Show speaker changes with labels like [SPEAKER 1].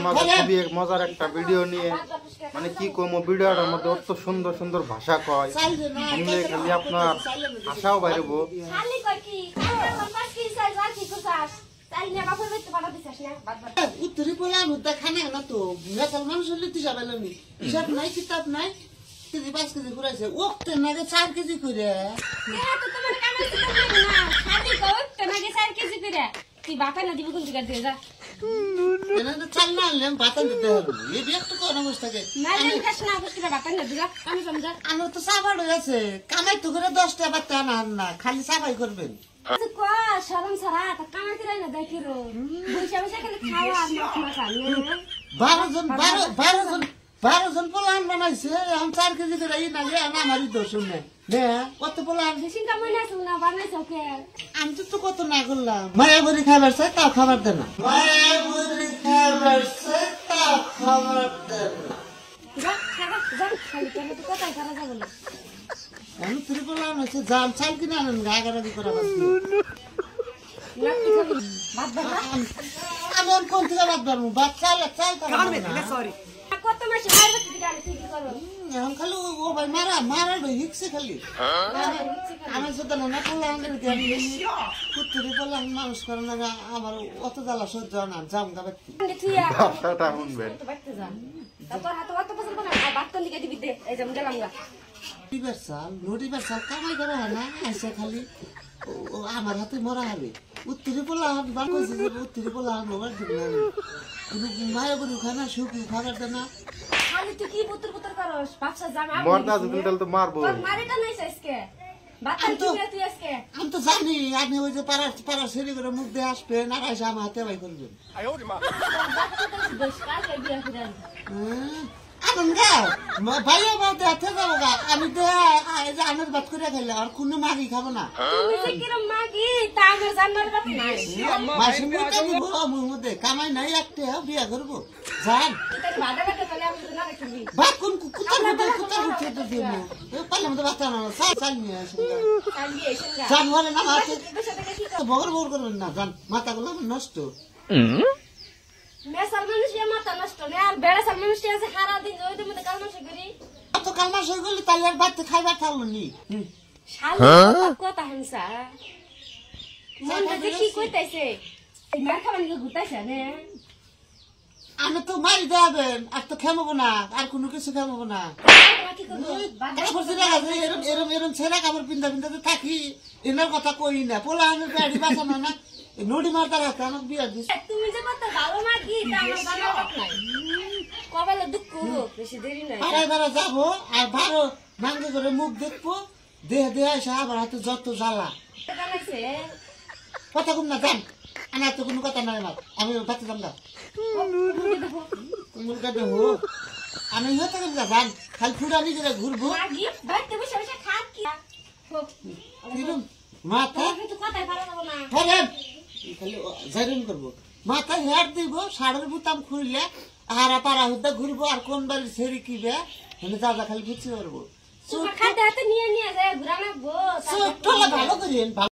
[SPEAKER 1] মাঝে খুবই মজার একটা ভিডিও নিয়ে মানে কি কমো ভিডিওটার মধ্যে অত সুন্দর সুন্দর ভাষা কয় শুনলে খালি আপনার ভাষাও বাইরবো।
[SPEAKER 2] উত্তরে বলে মুদ্রা খানে না তো মেসাল মানুষ হলে তুই যাবে না হিসাব নাই কিতাব নাই 5 কেজি ঘুরাইছে ওকে নাগে 4 কেজি করে চাল না আনলাম বাতান দিতে হবে এই বিয়ে তো কোন অবস্থাকে আমার তো সাফার হয়ে আছে কামাই তো করে 10টা বাচ্চা আনান না খালি সাফাই করবেন বারো জন পোলান বানাইছে আমি 4 কেজি করে আমারই দোষ কত পোলান আমি তো কত না করলাম মায়া বড়ি খাবার চাই তাও খাবার দেয় না আমি তুই বললাম জাল চাল কিনে আনেন গাগারাগি করা আমি কোন থেকে বাদ পারবো বাদ চাল চাল এখন খালি ও ভাই মারা মারা হিকছে খালি আমার সাথে না করলাম পুত্রি বললাম মানুষ করে না আমার অত জ্বালা সহ্য না জাম গা ব্যক্তি চাল কামাই করা হয় না এসে খালি আমার হাতে মরা হবে উত্তরে বললাম উত্তরে বললাম মায়া বলি খায় না সুখ খাবার দেয় না
[SPEAKER 3] খালি তুই কি পুত্র পুত্র করস বাপসা জামা
[SPEAKER 1] মরনা যদি তাহলে তো মারবো
[SPEAKER 3] মারিটা নাইছ আজকে বাতাল কি তুই আজকে
[SPEAKER 2] আমি তো জানি আপনি ওই যে পাড়া সেরি করে মুখ দিয়ে আসবেন আর এসে আমার হাতে ভাই করবেন ভাইয়া বাদ হাতে যাবো গা আমি তো আমের ভাত করে খাইলে আর কোনো মাগি খাবো না মধ্যে কামাই নাই একটা বিয়া করবো যান বগর বগর করবেন না যান মাথা গুলো নষ্ট কালমাস হয়ে গেলে তাহলে আর বাড়তে খাইবার থাকলো নি
[SPEAKER 3] কথা হিংসা কি কইতাইছে ঘুরতাইছে
[SPEAKER 2] আমি তো মারি দেবেন আর তো খেমাবো না আর কোনো কিছু খেমাবো না এরম এরম ছেলে কাপড় পিন্ধা পিন্ধাতে থাকি এনার কথা কই না পোলা আমের গাড়ি বাঁচানো না নদী মারতে রাখতে আমাকে বিয়া দিস
[SPEAKER 3] তুমি যে কত ভালো মাগি কপালে দুঃখ বেশি দেরি নাই
[SPEAKER 2] বেড়া যাবো আর ভালো নাঙ্গে করে মুখ দেখবো দেহ দেহ এসে আবার হাতে যত জ্বালা কথা কম না যান আমার তো কোনো কথা নাই আমার আমি বাচ্চা যাম না মুলকা দেবো আমি ইয়ে থাকেন না যান খালি ফুটানি করে ঘুরবো মাথা জাইরন করবো মাথায় হেয়ার দিব শাড়ির বুতাম খুললে আহারা পাড়া হতে ঘুরবো আর কোন বাড়ির ছেড়ে কিবে যা যা খালি বুঝতে পারবো
[SPEAKER 3] নিয়ে নিয়ে যায় ঘুরানো
[SPEAKER 2] ভালো করেন।